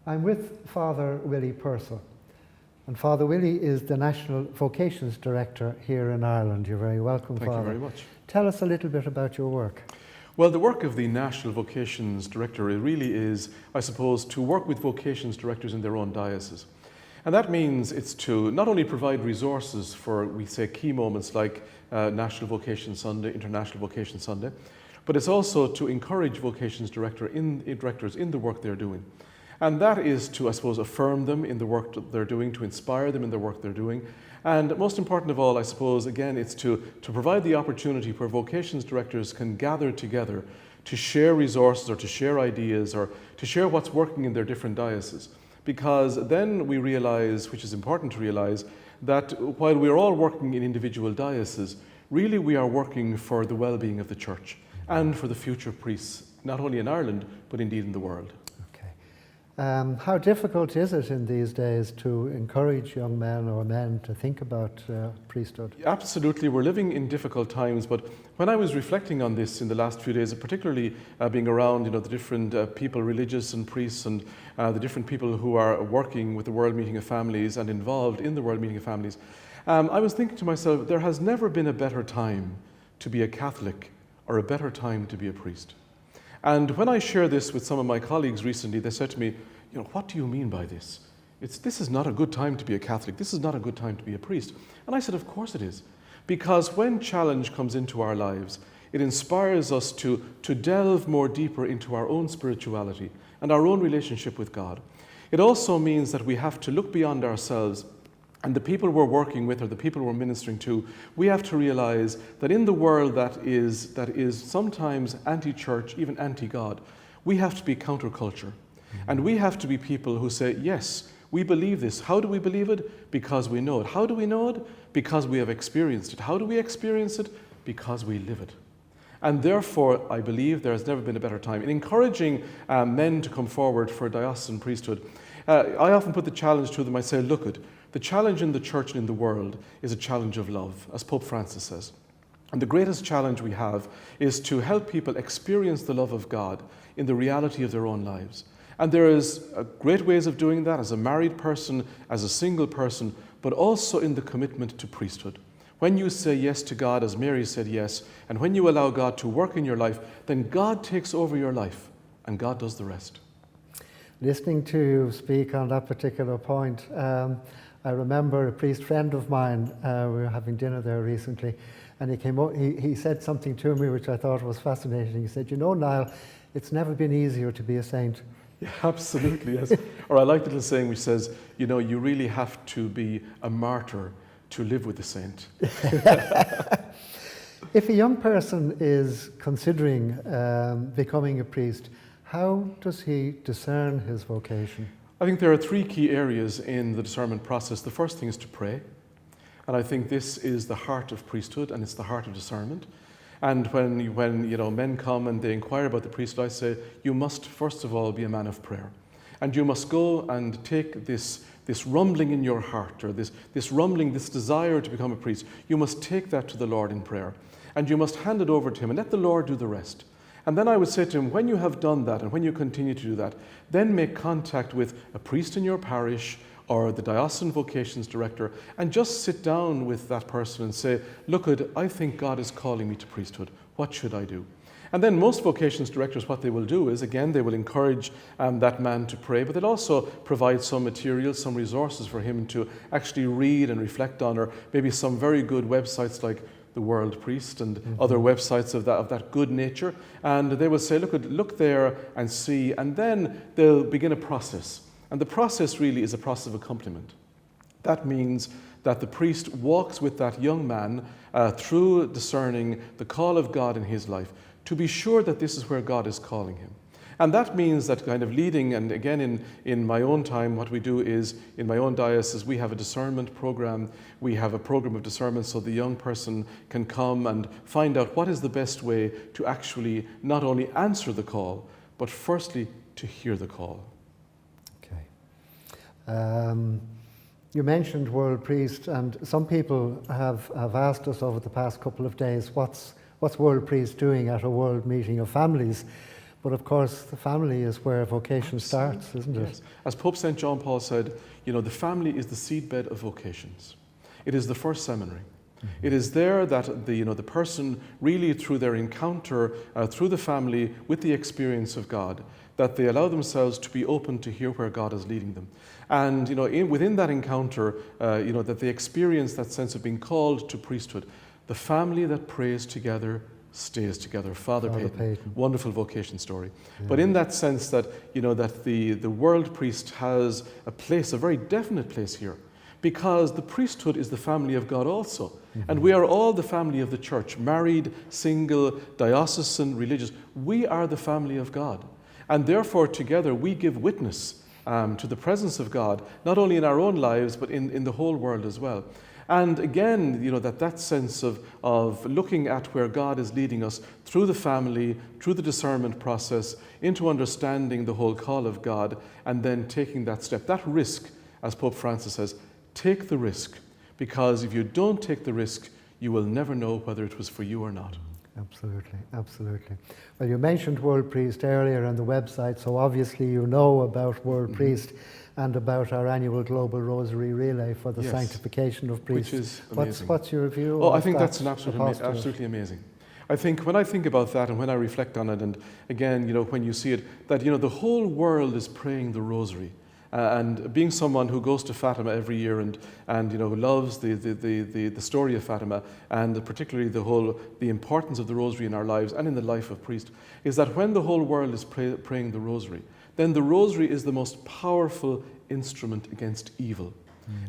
I'm with Father Willie Purcell. And Father Willie is the National Vocations Director here in Ireland. You're very welcome, Father. Thank you very much. Tell us a little bit about your work. Well, the work of the National Vocations Director really is, I suppose, to work with vocations directors in their own diocese. And that means it's to not only provide resources for, we say, key moments like National Vocation Sunday, International Vocation Sunday, but it's also to encourage vocations directors in the work they're doing. And that is to, I suppose, affirm them in the work that they're doing, to inspire them in the work they're doing. And most important of all, I suppose, again, it's to provide the opportunity where vocations directors can gather together to share resources or to share ideas or to share what's working in their different dioceses. Because then we realize, which is important to realize, that while we're all working in individual dioceses, really we are working for the well-being of the Church and for the future of priests, not only in Ireland, but indeed in the world. How difficult is it in these days to encourage young men or men to think about priesthood? Absolutely, we're living in difficult times, but when I was reflecting on this in the last few days, particularly being around the different people, religious and priests, and the different people who are working with the World Meeting of Families and involved in the World Meeting of Families, I was thinking to myself, there has never been a better time to be a Catholic or a better time to be a priest. And when I shared this with some of my colleagues recently, they said to me, what do you mean by this? This is not a good time to be a Catholic. This is not a good time to be a priest. And I said, of course it is. Because when challenge comes into our lives, it inspires us to delve more deeper into our own spirituality and our own relationship with God. It also means that we have to look beyond ourselves and the people we're working with or the people we're ministering to. We have to realize that in the world that is sometimes anti-church, even anti-God, we have to be counterculture. And we have to be people who say, yes, we believe this. How do we believe it? Because we know it. How do we know it? Because we have experienced it. How do we experience it? Because we live it. And therefore, I believe there has never been a better time. In encouraging men to come forward for diocesan priesthood, I often put the challenge to them. I say, look, the challenge in the church and in the world is a challenge of love, as Pope Francis says. And the greatest challenge we have is to help people experience the love of God in the reality of their own lives. And there is great ways of doing that as a married person, as a single person, but also in the commitment to priesthood. When you say yes to God, as Mary said yes, and when you allow God to work in your life, then God takes over your life and God does the rest. Listening to you speak on that particular point, I remember a priest friend of mine, we were having dinner there recently, and he came up, he said something to me which I thought was fascinating. He said, Niall, it's never been easier to be a saint. Yeah, absolutely, yes. Or I like the little saying which says, you really have to be a martyr to live with the saint. If a young person is considering becoming a priest, how does he discern his vocation? I think there are three key areas in the discernment process. The first thing is to pray. And I think this is the heart of priesthood and it's the heart of discernment. And when men come and they inquire about the priesthood, I say, you must first of all be a man of prayer. And you must go and take this rumbling in your heart, or this rumbling, this desire to become a priest. You must take that to the Lord in prayer. And you must hand it over to him and let the Lord do the rest. And then I would say to him, when you have done that and when you continue to do that, then make contact with a priest in your parish or the diocesan vocations director and just sit down with that person and say, look, I think God is calling me to priesthood. What should I do? And then most vocations directors, what they will do is, again, they will encourage that man to pray, but they'll also provide some material, some resources for him to actually read and reflect on, or maybe some very good websites like the World Priest and other websites of that good nature. And they will say, look there and see, and then they'll begin a process. And the process really is a process of accompaniment. That means that the priest walks with that young man through discerning the call of God in his life to be sure that this is where God is calling him. And that means that kind of leading, and again in my own time, what we do is, in my own diocese, we have a discernment program. We have a program of discernment so the young person can come and find out what is the best way to actually not only answer the call, but firstly to hear the call. You mentioned World Priest, and some people have asked us over the past couple of days, what's World Priest doing at a World Meeting of Families? But of course, the family is where vocation starts, isn't it? Yes. As Pope St. John Paul said, the family is the seedbed of vocations. It is the first seminary. It is there that the person really, through their encounter, through the family, with the experience of God, that they allow themselves to be open to hear where God is leading them. And within that encounter, that they experience that sense of being called to priesthood. The family that prays together stays together. Father Peyton. Wonderful vocation story. Yeah. But in that sense that that the world priest has a place, a very definite place here, because the priesthood is the family of God also. And we are all the family of the church, married, single, diocesan, religious. We are the family of God. And therefore, together, we give witness to the presence of God, not only in our own lives, but in the whole world as well. And again, that sense of looking at where God is leading us through the family, through the discernment process, into understanding the whole call of God, and then taking that step, that risk, as Pope Francis says, take the risk, because if you don't take the risk, you will never know whether it was for you or not. Absolutely, absolutely. Well, you mentioned World Priest earlier on the website, so obviously you know about World Priest and about our annual Global Rosary Relay for the sanctification of priests. Which is amazing. What's your view? Oh, I think that's absolutely amazing. I think when I think about that and when I reflect on it, and again, when you see it, that the whole world is praying the Rosary. And being someone who goes to Fatima every year and who loves the story of Fatima, and particularly the importance of the Rosary in our lives and in the life of priest, is that when the whole world is praying the Rosary, then the Rosary is the most powerful instrument against evil.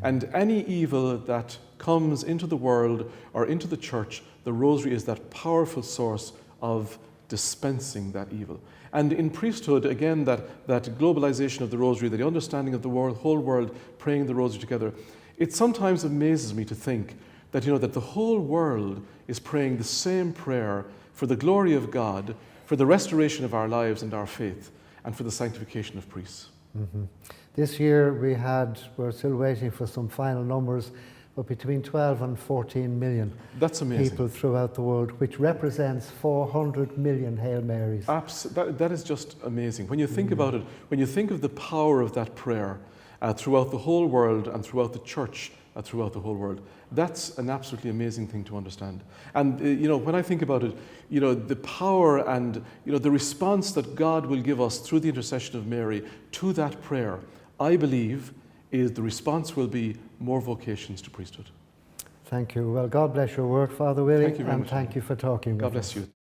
And any evil that comes into the world or into the church, the Rosary is that powerful source of dispensing that evil. And in priesthood, again, that globalization of the Rosary, the understanding of the whole world praying the Rosary together, it sometimes amazes me to think that, that the whole world is praying the same prayer for the glory of God, for the restoration of our lives and our faith, and for the sanctification of priests. This year we're still waiting for some final numbers, but between 12 and 14 million That's amazing. People throughout the world, which represents 400 million Hail Marys. That is just amazing. When you think about it, when you think of the power of that prayer throughout the whole world and throughout the church throughout the whole world, that's an absolutely amazing thing to understand. And when I think about it, the power and the response that God will give us through the intercession of Mary to that prayer, I believe, is the response will be more vocations to priesthood. Thank you. Well, God bless your work, Father Willie, Thank you very much. Thank you for talking with us. God bless you.